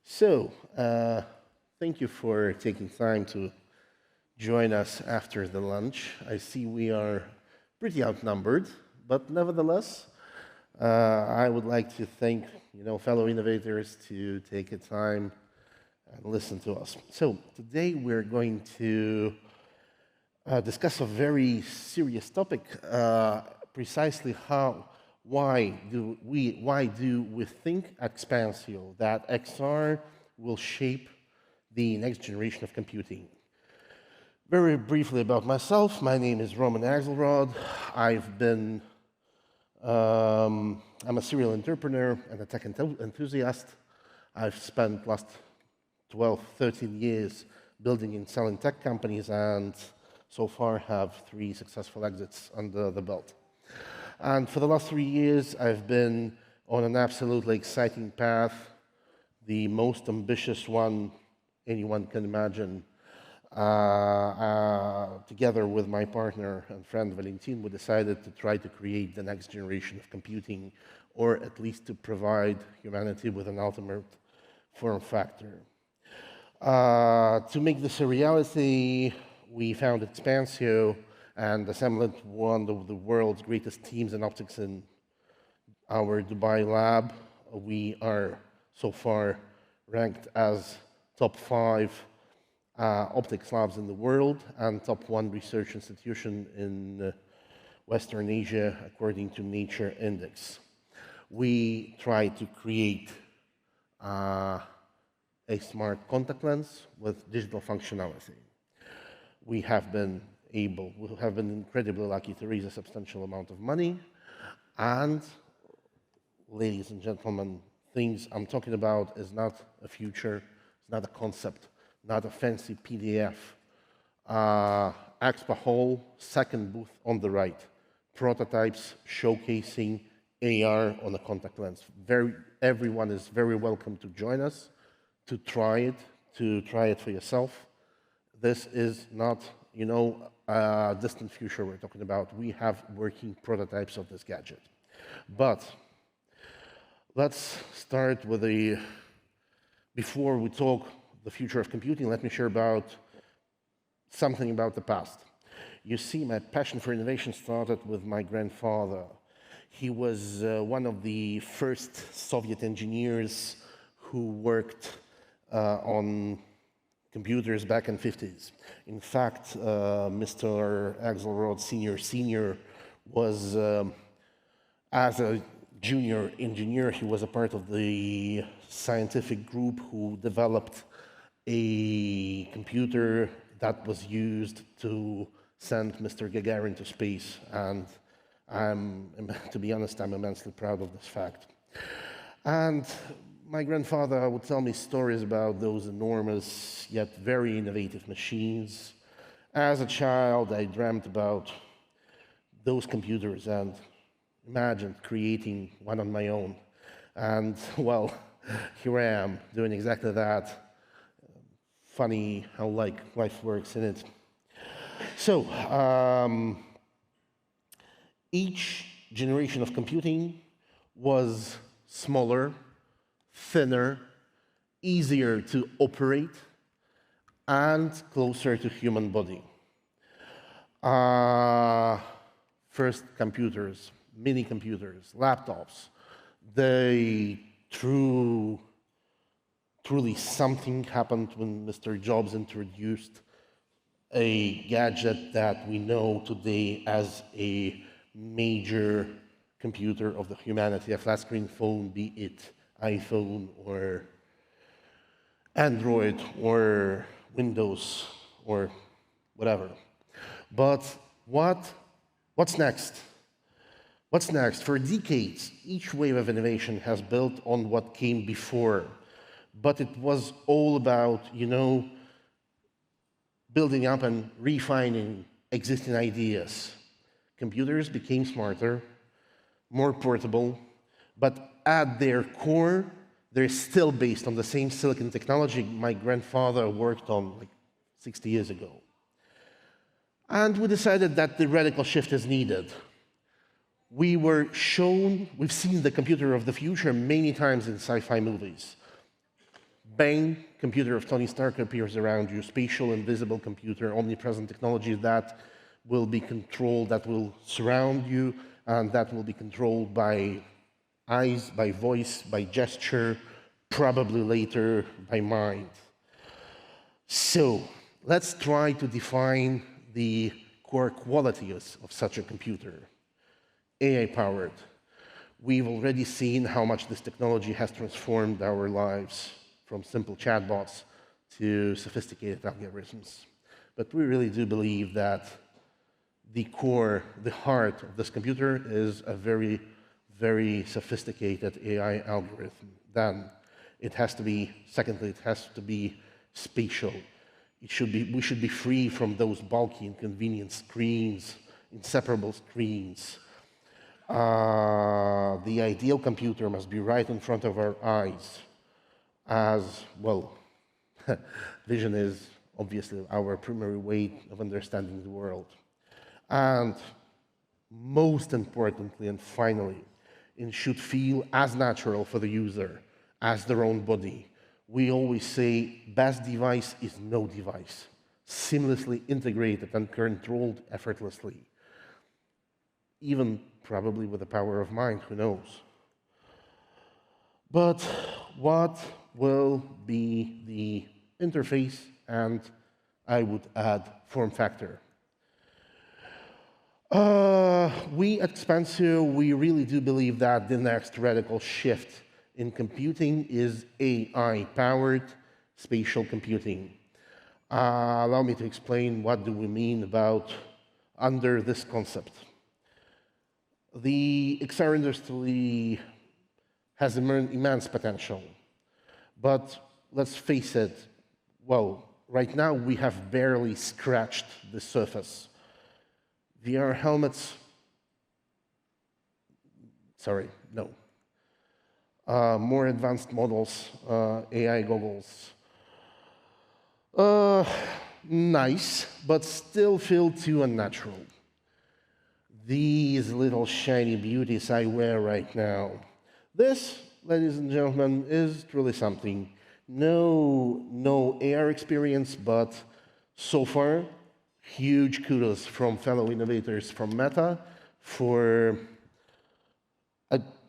So, thank you for taking time to join us after the lunch. I see we are pretty outnumbered, but nevertheless, I would like to thank fellow innovators to take a time and listen to us. So today we're going to discuss a very serious topic, precisely why do we think at XPANCEO that XR will shape the next generation of computing? Very briefly about myself, my name is Roman Axelrod. I'm a serial entrepreneur and a tech enthusiast. I've spent last 12, 13 years building and selling tech companies, and so far have 3 successful exits under the belt. And for the last 3 years, I've been on an absolutely exciting path, the most ambitious one anyone can imagine. Together with my partner and friend Valentyn, we decided to try to create the next generation of computing, or at least to provide humanity with an ultimate form factor. To make this a reality, we founded XPANCEO and assembled one of the world's greatest teams in optics in our Dubai lab. We are so far ranked as top 5 optics labs in the world and top 1 research institution in Western Asia according to Nature Index. We try to create a smart contact lens with digital functionality. We have been incredibly lucky to raise a substantial amount of money, and ladies and gentlemen, things I'm talking about is not a future, it's not a concept, not a fancy PDF. Expo Hall, second booth on the right, prototypes showcasing AR on a contact lens. Everyone is very welcome to join us, to try it for yourself. This is not, a distant future we're talking about. We have working prototypes of this gadget. But let's start with before we talk the future of computing, let me share something about the past. You see, my passion for innovation started with my grandfather. He was one of the first Soviet engineers who worked on computers back in the 50s. In fact, Mr. Axelrod Senior was, as a junior engineer, he was a part of the scientific group who developed a computer that was used to send Mr. Gagarin to space. And to be honest, I'm immensely proud of this fact. And my grandfather would tell me stories about those enormous yet very innovative machines. As a child, I dreamt about those computers and imagined creating one on my own. And, well, here I am doing exactly that. Funny how life works, isn't it? So, each generation of computing was smaller, thinner, easier to operate, and closer to human body. First computers, mini computers, laptops, truly something happened when Mr. Jobs introduced a gadget that we know today as a major computer of the humanity, a flat screen phone, be it iPhone or Android or Windows or whatever. But what's next? What's next? For decades, each wave of innovation has built on what came before, but it was all about, building up and refining existing ideas. Computers became smarter, more portable, but at their core, they're still based on the same silicon technology my grandfather worked on like 60 years ago. And we decided that the radical shift is needed. We've seen the computer of the future many times in sci-fi movies. Bang, computer of Tony Stark appears around you, spatial invisible computer, omnipresent technology that will be controlled, that will surround you, and that will be controlled by eyes, by voice, by gesture, probably later by mind. So let's try to define the core qualities of such a computer. AI-powered. We've already seen how much this technology has transformed our lives, from simple chatbots to sophisticated algorithms. But we really do believe that the core, the heart of this computer is a very, very sophisticated AI algorithm. Then it has to be, secondly, it has to be spatial. We should be free from those bulky, inconvenient screens, inseparable screens. The ideal computer must be right in front of our eyes, as well. Vision is obviously our primary way of understanding the world. And most importantly and finally, it should feel as natural for the user as their own body. We always say best device is no device, seamlessly integrated and controlled effortlessly. Even probably with the power of mind, who knows? But what will be the interface and, I would add, form factor? We at XPANCEO, we really do believe that the next radical shift in computing is AI-powered spatial computing. Allow me to explain what do we mean about under this concept. The XR industry has immense potential, but let's face it, well, right now we have barely scratched the surface. VR helmets, more advanced models, AI goggles, nice, but still feel too unnatural. These little shiny beauties I wear right now. This, ladies and gentlemen, is truly something. No AR experience, but so far, huge kudos from fellow innovators from Meta for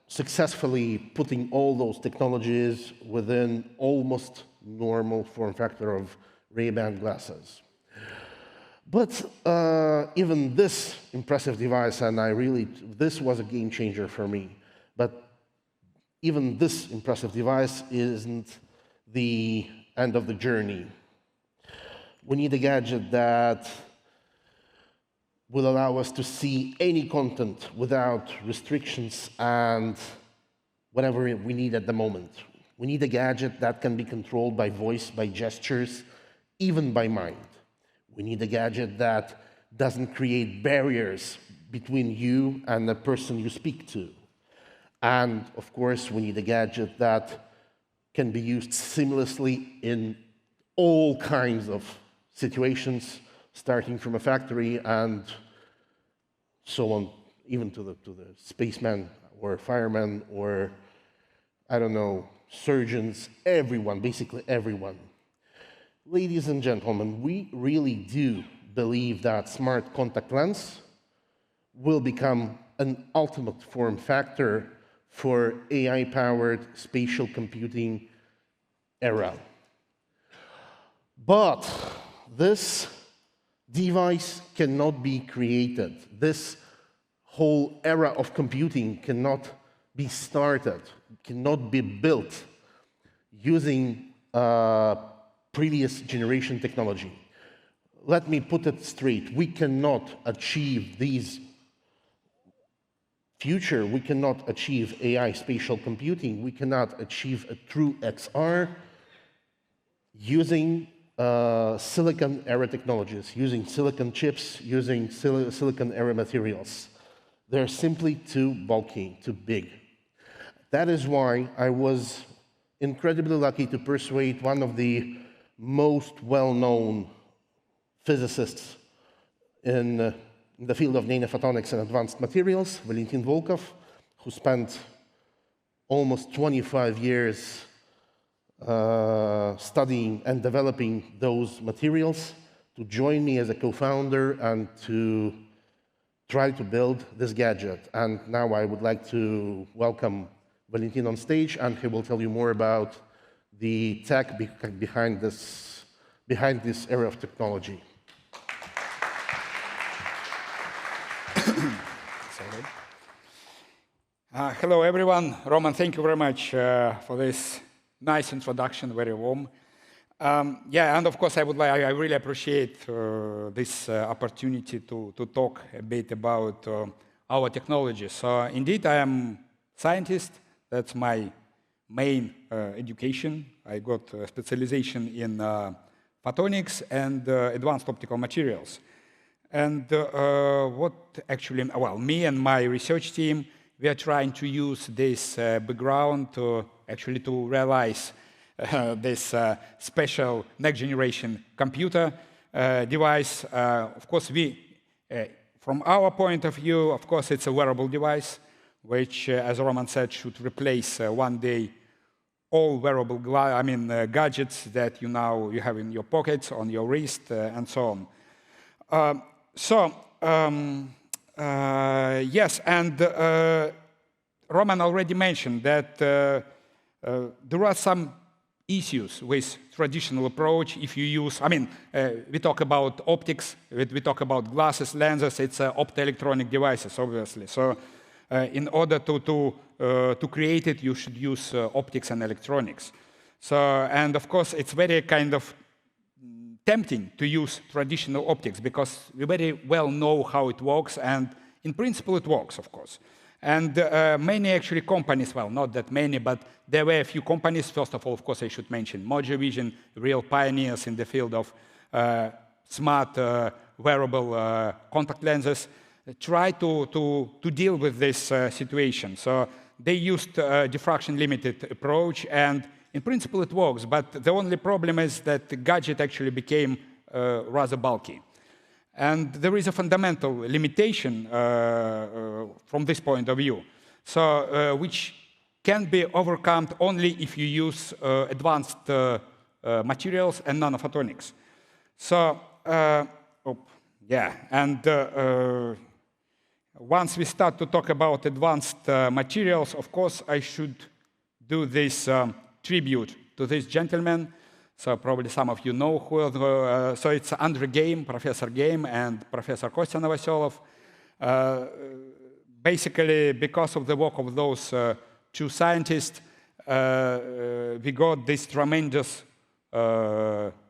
successfully putting all those technologies within almost normal form factor of Ray-Ban glasses. But even this impressive device, and this was a game changer for me, but even this impressive device isn't the end of the journey. We need a gadget that will allow us to see any content without restrictions and whatever we need at the moment. We need a gadget that can be controlled by voice, by gestures, even by mind. We need a gadget that doesn't create barriers between you and the person you speak to. And of course, we need a gadget that can be used seamlessly in all kinds of situations, starting from a factory and so on, even to the spaceman or fireman or, I don't know, surgeons, everyone, basically everyone. Ladies and gentlemen, we really do believe that smart contact lens will become an ultimate form factor for AI-powered spatial computing era. But this device cannot be created. This whole era of computing cannot be started, cannot be built using previous generation technology. Let me put it straight. We cannot achieve these future. We cannot achieve AI spatial computing. We cannot achieve a true XR using silicon era technologies, using silicon chips, using silicon era materials. They're simply too bulky, too big. That is why I was incredibly lucky to persuade one of the most well-known physicists in the field of nanophotonics and advanced materials, Valentyn Volkov, who spent almost 25 years studying and developing those materials, to join me as a co-founder and to try to build this gadget. And now I would like to welcome Valentyn on stage, and he will tell you more about the tech behind this area of technology. Hello, everyone. Roman, thank you very much for this nice introduction, very warm. Yeah, and of course, I really appreciate this opportunity to talk a bit about our technology. So, indeed, I am a scientist. That's my main education. I got a specialization in photonics and advanced optical materials. And what actually, well, me and my research team, we are trying to use this background to actually to realize this special next-generation computer device. Of course, from our point of view, of course, it's a wearable device, which, as Roman said, should replace one day all wearable gadgets that you have in your pockets, on your wrist, and so on. Yes, and Roman already mentioned that there are some issues with traditional approach. If you use, we talk about optics, we talk about glasses, lenses. It's optoelectronic devices, obviously. So, in order to create it, you should use optics and electronics. So, and of course, it's very kind of tempting to use traditional optics because we very well know how it works, and in principle it works, of course. And many actually companies, well, not that many, but there were a few companies. First of all, of course, I should mention Mojo Vision, real pioneers in the field of smart wearable contact lenses, try to deal with this situation. So they used a diffraction-limited approach, and in principle, it works, but the only problem is that the gadget actually became rather bulky. And there is a fundamental limitation from this point of view, so which can be overcome only if you use advanced materials and nanophotonics. So, once we start to talk about advanced materials, of course, I should do this tribute to this gentleman. So probably some of you know who. So it's Andrew Game, Professor Game, and Professor Kostya Novoselov. Basically, because of the work of those two scientists, we got this tremendous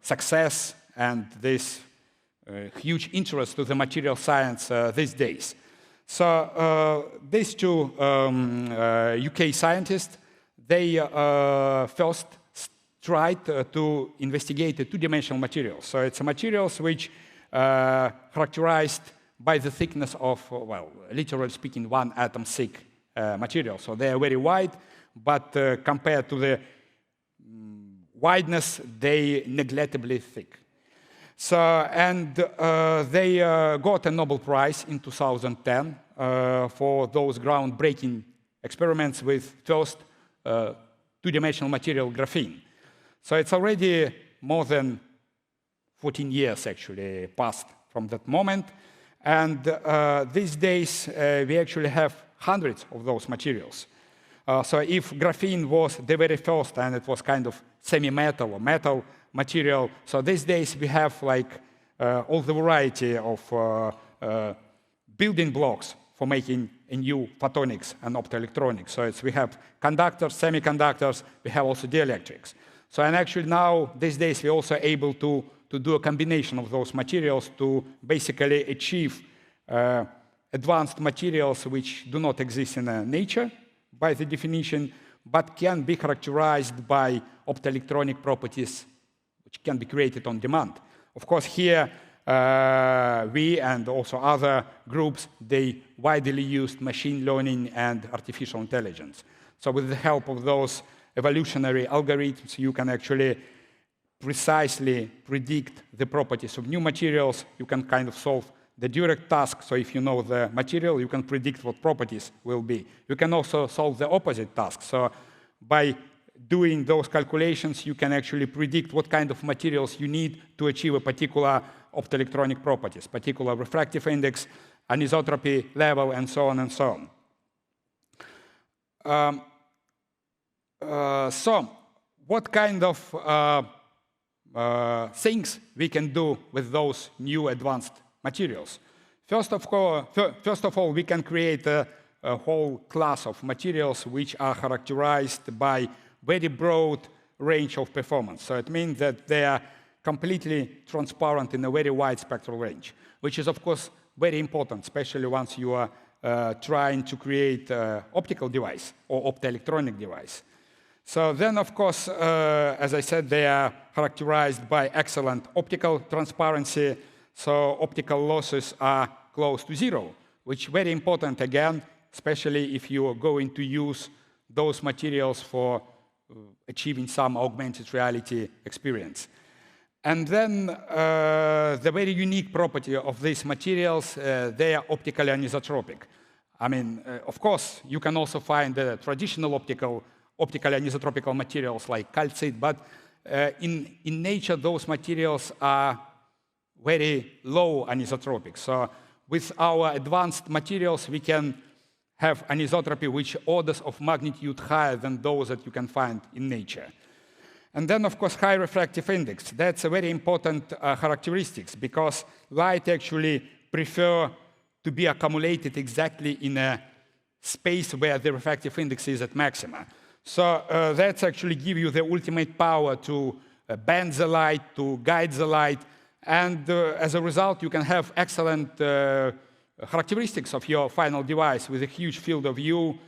success and this huge interest to the material science these days. So these two UK scientists, they first tried to investigate the two-dimensional materials. So it's materials which characterized by the thickness of, well, literally speaking, one atom thick material. So they are very wide, but compared to the wideness, they neglectably thick. So, and they got a Nobel Prize in 2010 for those groundbreaking experiments with first two-dimensional material graphene. So it's already more than 14 years, actually, passed from that moment. And these days, we actually have hundreds of those materials. So if graphene was the very first, and it was kind of semi-metal or metal material, so these days we have like all the variety of building blocks for making a new photonics and optoelectronics. So we have conductors, semiconductors, we have also dielectrics. So, and actually now, these days, we're also able to do a combination of those materials to basically achieve advanced materials which do not exist in nature by the definition, but can be characterized by optoelectronic properties which can be created on demand. Of course, here, we and also other groups, they widely used machine learning and artificial intelligence. So with the help of those evolutionary algorithms, you can actually precisely predict the properties of new materials. You can kind of solve the direct task. So if you know the material, you can predict what properties will be. You can also solve the opposite task. So by doing those calculations, you can actually predict what kind of materials you need to achieve a particular optoelectronic properties, particular refractive index, anisotropy level, and so on and so on. So what kind of things we can do with those new advanced materials? First of all, we can create a whole class of materials which are characterized by very broad range of performance. So it means that they are completely transparent in a very wide spectral range, which is, of course, very important, especially once you are trying to create an optical device or optoelectronic device. So then, of course, as I said, they are characterized by excellent optical transparency. So optical losses are close to zero, which is very important, again, especially if you are going to use those materials for achieving some augmented reality experience. And then the very unique property of these materials, they are optically anisotropic. I mean, of course, you can also find the traditional optically anisotropical materials like calcite, but in nature, those materials are very low anisotropic. So with our advanced materials, we can have anisotropy which orders of magnitude higher than those that you can find in nature. And then, of course, high refractive index. That's a very important characteristics because light actually prefer to be accumulated exactly in a space where the refractive index is at maxima. So that's actually give you the ultimate power to bend the light, to guide the light, and as a result, you can have excellent characteristics of your final device with a huge field of view,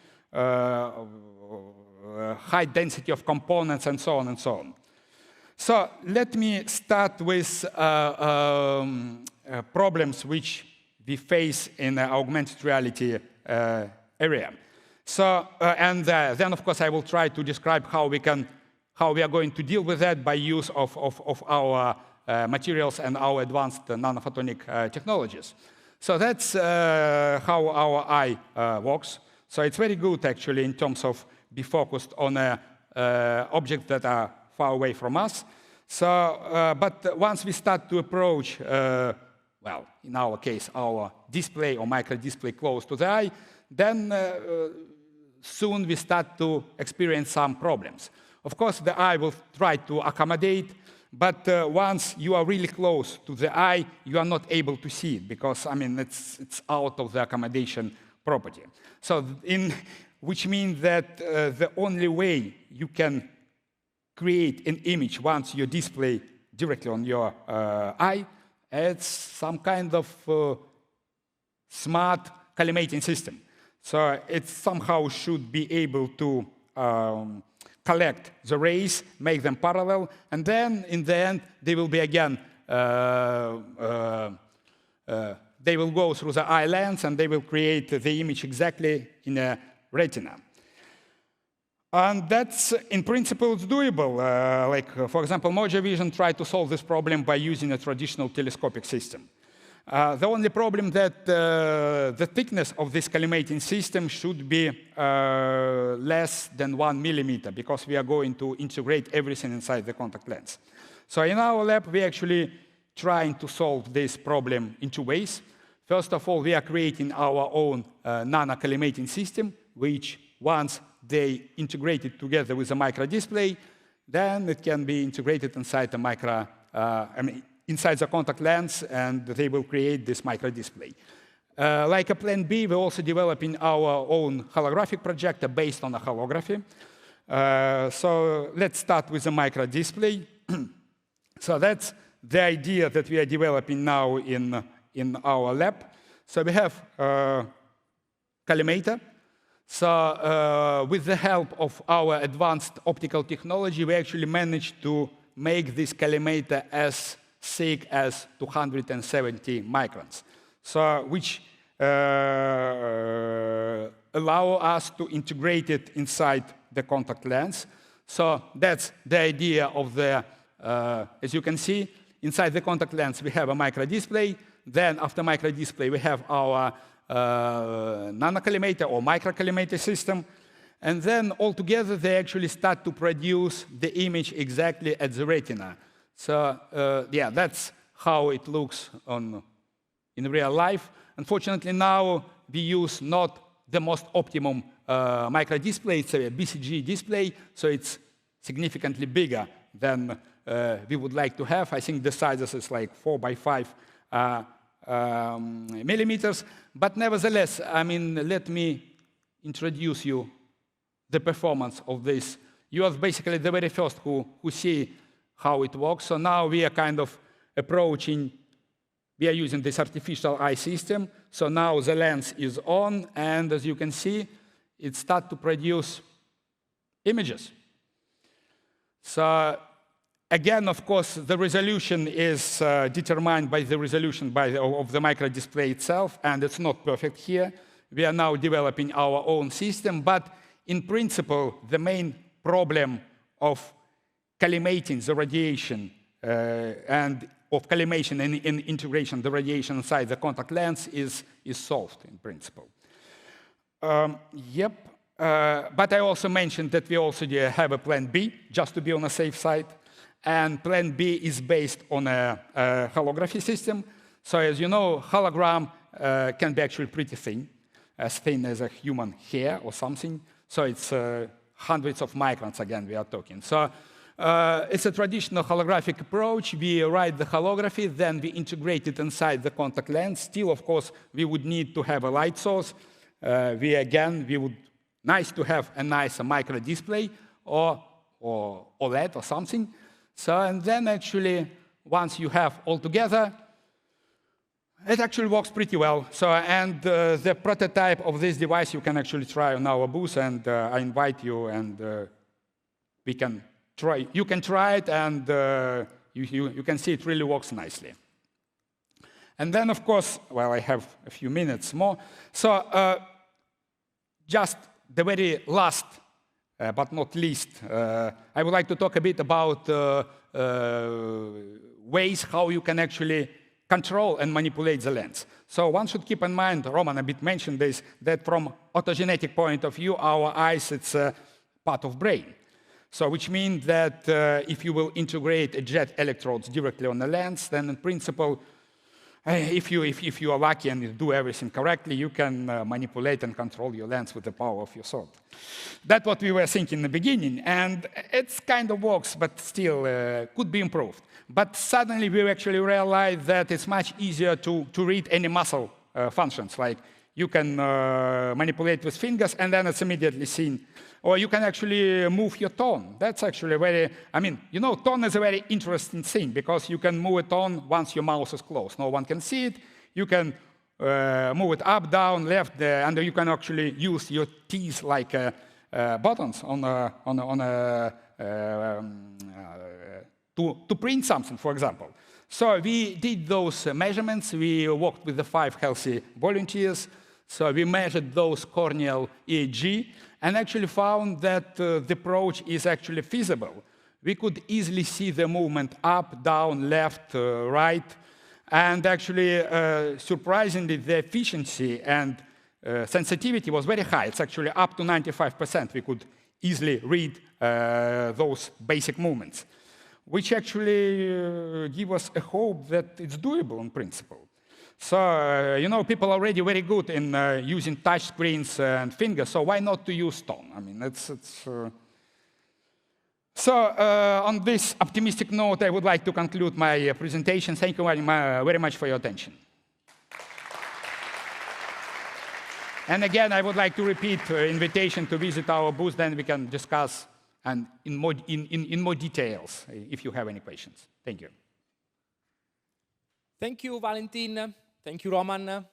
high density of components, and so on and so on. So let me start with problems which we face in the augmented reality area. So, and then, of course, I will try to describe how we are going to deal with that by use of our materials and our advanced nanophotonic technologies. So that's how our eye works. So it's very good, actually, in terms of be focused on objects that are far away from us. So, but once we start to approach, well, in our case, our display or micro display close to the eye, then soon we start to experience some problems. Of course, the eye will try to accommodate, but once you are really close to the eye, you are not able to see it because, I mean, it's out of the accommodation property. So, which means that the only way you can create an image once you display directly on your eye, it's some kind of smart collimating system. So it somehow should be able to collect the rays, make them parallel, and then in the end, they will be again, they will go through the eye lens and they will create the image exactly in a retina. And that's, in principle, it's doable. Like, for example, Mojo Vision tried to solve this problem by using a traditional telescopic system. The only problem that the thickness of this collimating system should be less than 1 millimeter because we are going to integrate everything inside the contact lens. So in our lab, we're actually trying to solve this problem in two ways. First of all, we are creating our own nano collimating system, which once they integrate it together with a micro display, then it can be integrated inside the micro, inside the contact lens, and they will create this micro display. Like a plan B, we're also developing our own holographic projector based on a holography. So let's start with the micro display. So that's the idea that we are developing now in our lab. So we have collimator. So with the help of our advanced optical technology, we actually managed to make this collimator as thick as 270 microns, so which allow us to integrate it inside the contact lens. So that's the idea of the, as you can see, inside the contact lens we have a micro display. Then after micro display we have our nano collimator or micro collimator system. And then altogether, they actually start to produce the image exactly at the retina. So yeah, that's how it looks in real life. Unfortunately, now we use not the most optimum micro display. It's a BCG display, so it's significantly bigger than we would like to have. I think the sizes is like 4 by 5 millimeters. But nevertheless, I mean, let me introduce you the performance of this. You are basically the very first who see how it works. So now we are kind of approaching, we are using this artificial eye system. So now the lens is on, and as you can see, it starts to produce images. So again, of course, the resolution is determined by the resolution of the micro display itself, and it's not perfect here. We are now developing our own system, but in principle, the main problem of collimating the radiation and of collimation and integration of the radiation inside the contact lens is solved in principle. But I also mentioned that we also have a plan B, just to be on a safe side. And plan B is based on a holography system. So as you know, hologram can be actually pretty thin as a human hair or something. So it's hundreds of microns, again, we are talking. So it's a traditional holographic approach. We write the holography, then we integrate it inside the contact lens. Still, of course, we would need to have a light source. We would nice to have a nice micro display or OLED or something. So, and then actually, once you have all together, it actually works pretty well. So, and the prototype of this device you can actually try on our booth, and I invite you, and we can try. You can try it, and you can see it really works nicely. And then, of course, well, I have a few minutes more. So, just the very last, but not least, I would like to talk a bit about ways how you can actually control and manipulate the lens. So one should keep in mind, Roman a bit mentioned this, that from autogenetic point of view, our eyes, it's a part of brain. So which means that if you will integrate a jet electrodes directly on the lens, then in principle, if you are lucky and you do everything correctly, you can manipulate and control your lens with the power of your sword. That's what we were thinking in the beginning, and it kind of works, but still could be improved. But suddenly we actually realized that it's much easier to read any muscle functions, like you can manipulate with fingers, and then it's immediately seen. Or you can actually move your tone. That's actually very, I mean, you know, tone is a very interesting thing, because you can move it on once your mouse is closed. No one can see it. You can move it up, down, left, and you can actually use your teeth like buttons to print something, for example. So we did those measurements. We worked with the 5 healthy volunteers. So we measured those corneal EEG and actually found that the approach is actually feasible. We could easily see the movement up, down, left, right. And actually, surprisingly, the efficiency and sensitivity was very high. It's actually up to 95%. We could easily read those basic movements, which actually give us a hope that it's doable in principle. So, you know, people are already very good in using touch screens and fingers, so why not to use tone? I mean, So, on this optimistic note, I would like to conclude my presentation. Thank you very much for your attention. And again, I would like to repeat the invitation to visit our booth, then we can discuss and in more details if you have any questions. Thank you. Thank you, Valentyn. Thank you, Roman.